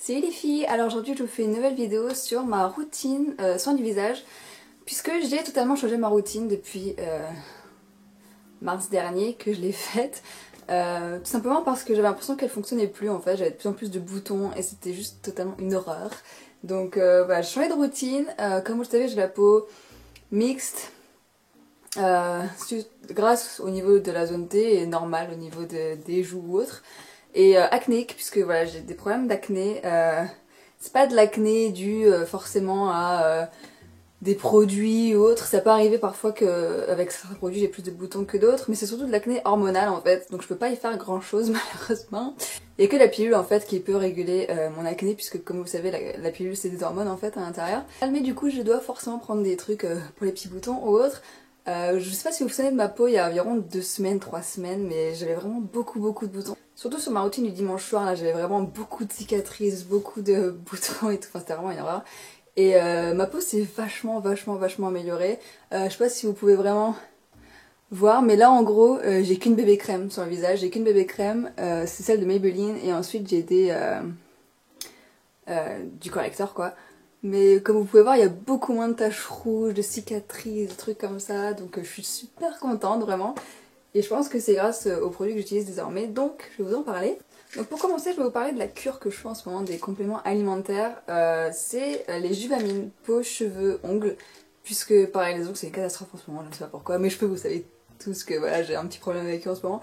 Salut les filles, alors aujourd'hui je vous fais une nouvelle vidéo sur ma routine soin du visage puisque j'ai totalement changé ma routine depuis mars dernier que je l'ai faite tout simplement parce que j'avais l'impression qu'elle fonctionnait plus en fait, j'avais de plus en plus de boutons et c'était juste totalement une horreur. Donc voilà, j'ai changé de routine, comme vous le savez j'ai la peau mixte grâce au niveau de la zone T et normal au niveau des joues ou autres. Et acnéique, puisque voilà, j'ai des problèmes d'acné. C'est pas de l'acné dû forcément à des produits ou autres. Ça peut arriver parfois qu'avec certains produits j'ai plus de boutons que d'autres, mais c'est surtout de l'acné hormonal en fait. Donc je peux pas y faire grand chose malheureusement. Il y a que la pilule en fait qui peut réguler mon acné, puisque comme vous savez la pilule c'est des hormones en fait à l'intérieur. Mais du coup je dois forcément prendre des trucs pour les petits boutons ou autres. Je sais pas si vous vous souvenez de ma peau il y a environ 2 semaines, 3 semaines, mais j'avais vraiment beaucoup de boutons. Surtout sur ma routine du dimanche soir, là j'avais vraiment beaucoup de cicatrices, beaucoup de boutons et tout, enfin c'était vraiment une horreur. Et ma peau s'est vachement améliorée. Je sais pas si vous pouvez vraiment voir, mais là en gros j'ai qu'une bébé crème sur le visage, j'ai qu'une bébé crème, c'est celle de Maybelline, et ensuite j'ai du correcteur quoi. Mais comme vous pouvez voir, il y a beaucoup moins de taches rouges, de cicatrices, de trucs comme ça, donc je suis super contente vraiment. Et je pense que c'est grâce aux produits que j'utilise désormais, donc je vais vous en parler. Donc pour commencer, je vais vous parler de la cure que je fais en ce moment, des compléments alimentaires. C'est les Juvamine, peau, cheveux, ongles, puisque pareil les ongles c'est une catastrophe en ce moment, je ne sais pas pourquoi, mais vous savez tous que voilà, j'ai un petit problème avec eux en ce moment.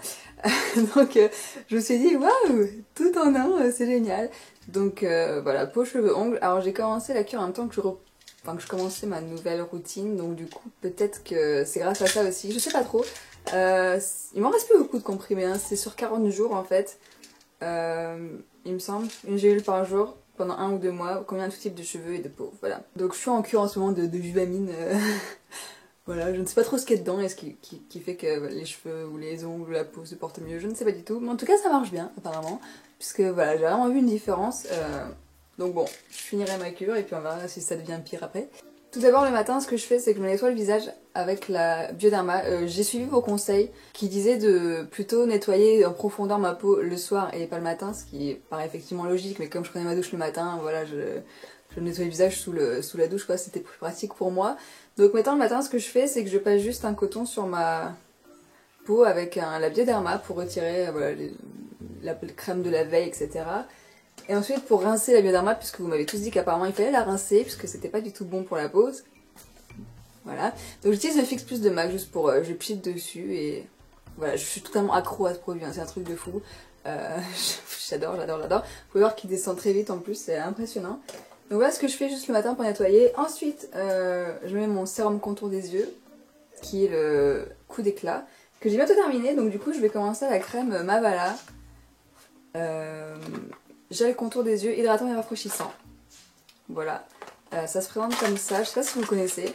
Donc je me suis dit waouh, tout en un, c'est génial. Donc voilà, peau, cheveux, ongles. Alors j'ai commencé la cure en même temps que je commençais ma nouvelle routine, donc du coup peut-être que c'est grâce à ça aussi, je sais pas trop. Il m'en reste plus beaucoup de comprimés, hein. C'est sur 40 jours en fait, il me semble, une gélule par jour pendant 1 ou 2 mois, combien de tout type de cheveux et de peau, voilà. Donc je suis en cure en ce moment de Juvamine, voilà, je ne sais pas trop ce qu'il y a dedans et ce qui fait que les cheveux ou les ongles ou la peau se portent mieux, je ne sais pas du tout, mais en tout cas ça marche bien apparemment, puisque voilà, j'ai vraiment vu une différence, donc bon, je finirai ma cure et puis on verra si ça devient pire après. Tout d'abord le matin, ce que je fais, c'est que je me nettoie le visage avec la Bioderma. J'ai suivi vos conseils qui disaient de plutôt nettoyer en profondeur ma peau le soir et pas le matin, ce qui paraît effectivement logique, mais comme je prenais ma douche le matin, voilà, je nettoie le visage sous la douche, quoi, c'était plus pratique pour moi. Donc maintenant le matin, ce que je fais, c'est que je passe juste un coton sur ma peau avec la Bioderma pour retirer voilà, la crème de la veille, etc. Et ensuite pour rincer la Bioderma, puisque vous m'avez tous dit qu'apparemment il fallait la rincer, puisque c'était pas du tout bon pour la peau. Voilà. Donc j'utilise le Fix Plus de MAC juste pour... je pchite dessus et... Voilà, je suis totalement accro à ce produit, hein, c'est un truc de fou. J'adore. Vous pouvez voir qu'il descend très vite en plus, c'est impressionnant. Donc voilà ce que je fais juste le matin pour nettoyer. Ensuite, je mets mon sérum contour des yeux, qui est le coup d'éclat, que j'ai bientôt terminé. Donc du coup je vais commencer à la crème Mavala. Gel contour des yeux, hydratant et rafraîchissant. Voilà. Ça se présente comme ça, je sais pas si vous connaissez.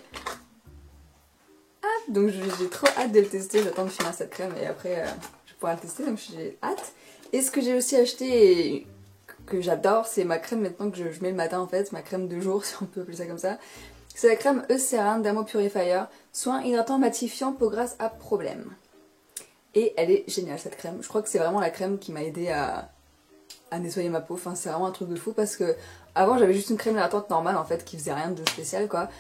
Ah, donc j'ai trop hâte de le tester, j'attends de finir cette crème et après je pourrai le tester, donc j'ai hâte. Et ce que j'ai aussi acheté et que j'adore, c'est ma crème maintenant que je mets le matin en fait, ma crème de jour si on peut appeler ça comme ça. C'est la crème Eucerin Dermo Purifier, soin hydratant matifiant peau grasse à problème. Et elle est géniale cette crème, je crois que c'est vraiment la crème qui m'a aidé à nettoyer ma peau, enfin c'est vraiment un truc de fou parce que avant j'avais juste une crème hydratante normale en fait qui faisait rien de spécial quoi,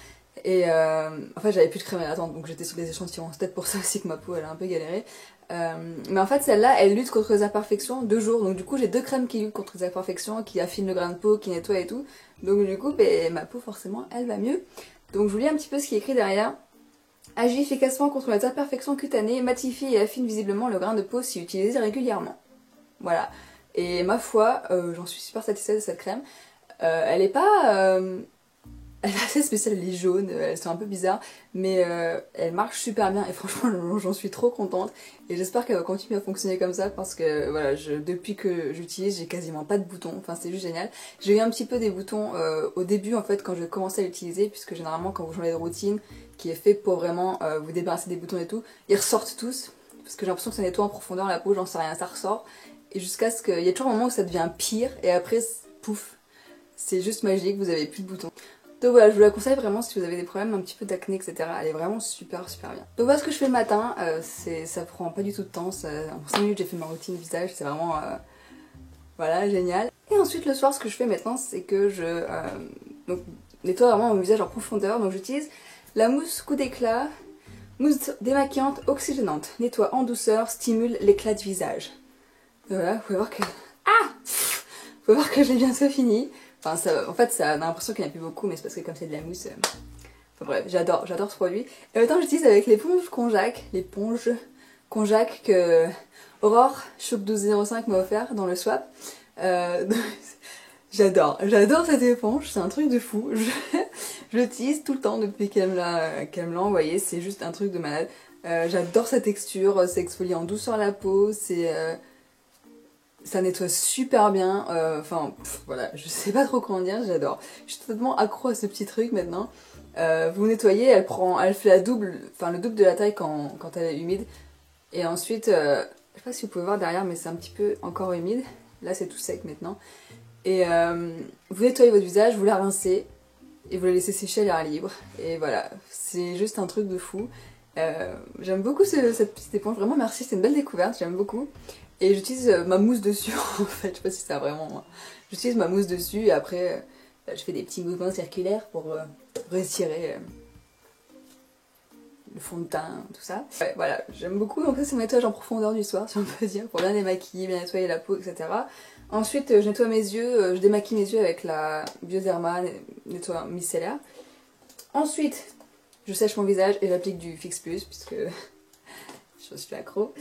et en fait j'avais plus de crème hydratante donc j'étais sur des échantillons, c'est peut-être pour ça aussi que ma peau elle a un peu galéré, mais en fait celle-là elle lutte contre les imperfections 2 jours, donc du coup j'ai 2 crèmes qui luttent contre les imperfections, qui affinent le grain de peau, qui nettoient et tout, donc du coup ma peau forcément elle va mieux. Donc je vous lis un petit peu ce qui est écrit derrière. Agit efficacement contre les imperfections cutanées, matifie et affine visiblement le grain de peau si utilisé régulièrement. Voilà. Et ma foi, j'en suis super satisfaite de cette crème. Elle est pas... elle est assez spéciale, elle est jaune, elles sont un peu bizarres, mais elle marche super bien et franchement j'en suis trop contente. Et j'espère qu'elle va continuer à fonctionner comme ça parce que voilà, depuis que j'utilise, j'ai quasiment pas de boutons, enfin c'est juste génial. J'ai eu un petit peu des boutons au début en fait quand je commençais à l'utiliser, puisque généralement quand vous changez de routine, qui est fait pour vraiment vous débarrasser des boutons et tout, ils ressortent tous, parce que j'ai l'impression que ça nettoie en profondeur la peau, j'en sais rien, ça ressort. Et jusqu'à ce qu'il y a toujours un moment où ça devient pire et après pouf, c'est juste magique, vous avez plus de boutons. Donc voilà, je vous la conseille vraiment si vous avez des problèmes, un petit peu d'acné, etc. Elle est vraiment super bien. Donc voilà ce que je fais le matin, ça prend pas du tout de temps, en 5 minutes j'ai fait ma routine visage, c'est vraiment Voilà, génial. Et ensuite le soir, ce que je fais maintenant, c'est que je donc, nettoie vraiment mon visage en profondeur. Donc j'utilise la mousse coup d'éclat, mousse démaquillante oxygénante, nettoie en douceur, stimule l'éclat de visage. Et voilà, vous pouvez voir que... Ah, vous pouvez voir que j'ai bientôt fini. Enfin, ça, en fait, ça a l'impression qu'il n'y en a plus beaucoup, mais c'est parce que comme c'est de la mousse... Enfin bref, j'adore ce produit. Et en même temps, j'utilise avec l'éponge Conjac que Aurore Choc 1205 m'a offert dans le swap. J'adore cette éponge, c'est un truc de fou. Je l'utilise tout le temps depuis qu'elle me l'a envoyé, c'est juste un truc de malade. J'adore sa texture, c'est exfoliant douceur la peau, ça nettoie super bien. Enfin, voilà, je sais pas trop comment dire, j'adore. Je suis totalement accro à ce petit truc maintenant. Vous nettoyez, elle fait le double de la taille quand elle est humide. Et ensuite, je sais pas si vous pouvez voir derrière, mais c'est un petit peu encore humide. Là, c'est tout sec maintenant. Et vous nettoyez votre visage, vous la rincez et vous la laissez sécher à l'air libre. Et voilà, c'est juste un truc de fou. J'aime beaucoup cette petite éponge, vraiment merci, c'est une belle découverte, j'aime beaucoup. Et j'utilise ma mousse dessus en fait, je sais pas si ça vraiment... J'utilise ma mousse dessus et après je fais des petits mouvements circulaires pour retirer le fond de teint, tout ça. Ouais, voilà, j'aime beaucoup, donc ça c'est mon nettoyage en profondeur du soir, si on peut dire, pour bien démaquiller, bien nettoyer la peau, etc. Ensuite, je nettoie mes yeux, je démaquille mes yeux avec la Bioderma nettoyant micellaire. Ensuite, je sèche mon visage et j'applique du Fix Plus, puisque je suis accro.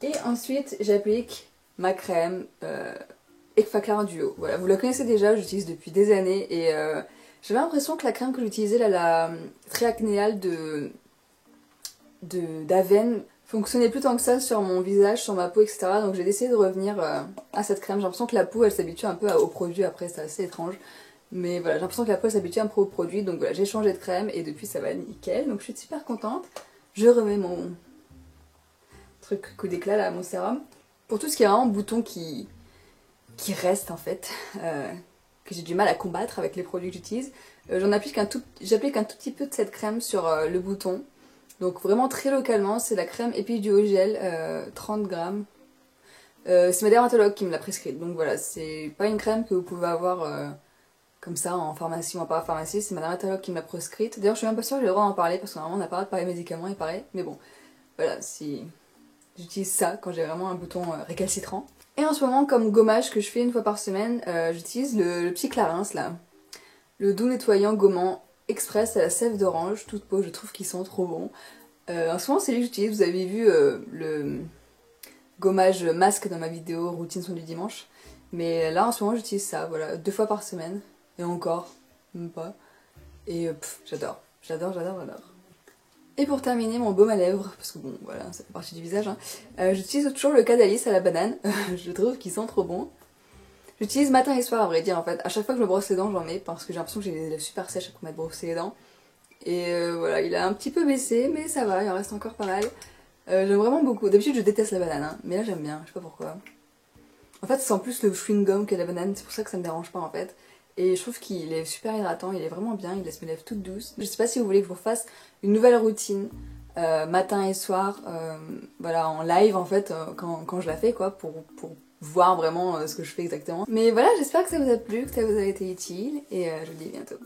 Et ensuite, j'applique ma crème Ecfaclar Duo. Voilà, vous la connaissez déjà, j'utilise depuis des années et j'avais l'impression que la crème que j'utilisais, la triacnéale d'Aven, fonctionnait plus tant que ça sur mon visage, sur ma peau, etc. Donc j'ai décidé de revenir à cette crème. J'ai l'impression que la peau, elle s'habitue un peu au produit, après c'est assez étrange. Mais voilà, j'ai l'impression que la peau s'habitue un peu au produit, donc voilà, j'ai changé de crème et depuis ça va nickel. Donc je suis super contente. Je remets mon truc coup d'éclat là, mon sérum. Pour tout ce qui est vraiment bouton qui reste en fait, que j'ai du mal à combattre avec les produits que j'utilise, j'applique un tout petit peu de cette crème sur le bouton. Donc vraiment très localement, c'est la crème épi duo gel, 30 grammes. C'est ma dermatologue qui me l'a prescrite, donc voilà, c'est pas une crème que vous pouvez avoir comme ça en pharmacie ou en parapharmacie, c'est ma dermatologue qui me l'a prescrite. D'ailleurs je suis même pas sûre que j'ai le droit d'en parler parce que normalement on n'a pas le droit de parler médicaments, il paraît, mais bon, voilà, si j'utilise ça quand j'ai vraiment un bouton récalcitrant. Et en ce moment, comme gommage que je fais une fois par semaine, j'utilise le petit Clarins là, le doux nettoyant gommant express à la sève d'orange, toute peau, je trouve qu'ils sont trop bons. En ce moment c'est lui que j'utilise, vous avez vu le gommage masque dans ma vidéo routine son du dimanche. Mais là en ce moment j'utilise ça, voilà, 2 fois par semaine. Et encore, même pas. Et j'adore. Et pour terminer mon baume à lèvres, parce que bon voilà, ça fait partie du visage, hein, j'utilise toujours le Cadalis à la banane, je trouve qu'ils sont trop bons. J'utilise matin et soir à vrai dire en fait, à chaque fois que je me brosse les dents j'en mets parce que j'ai l'impression que j'ai les lèvres super sèches après m'être brossé les dents. Et voilà, il a un petit peu baissé mais ça va, il en reste encore pas mal. J'aime vraiment beaucoup, d'habitude je déteste la banane, hein, mais là j'aime bien, je sais pas pourquoi. En fait c'est en plus le chewing gum que la banane, c'est pour ça que ça me dérange pas en fait. Et je trouve qu'il est super hydratant, il est vraiment bien, il laisse mes lèvres toutes douces. Je sais pas si vous voulez que je vous fasse une nouvelle routine matin et soir, voilà, en live en fait, quand je la fais quoi, pour voir vraiment ce que je fais exactement. Mais voilà, j'espère que ça vous a plu, que ça vous a été utile, et je vous dis à bientôt.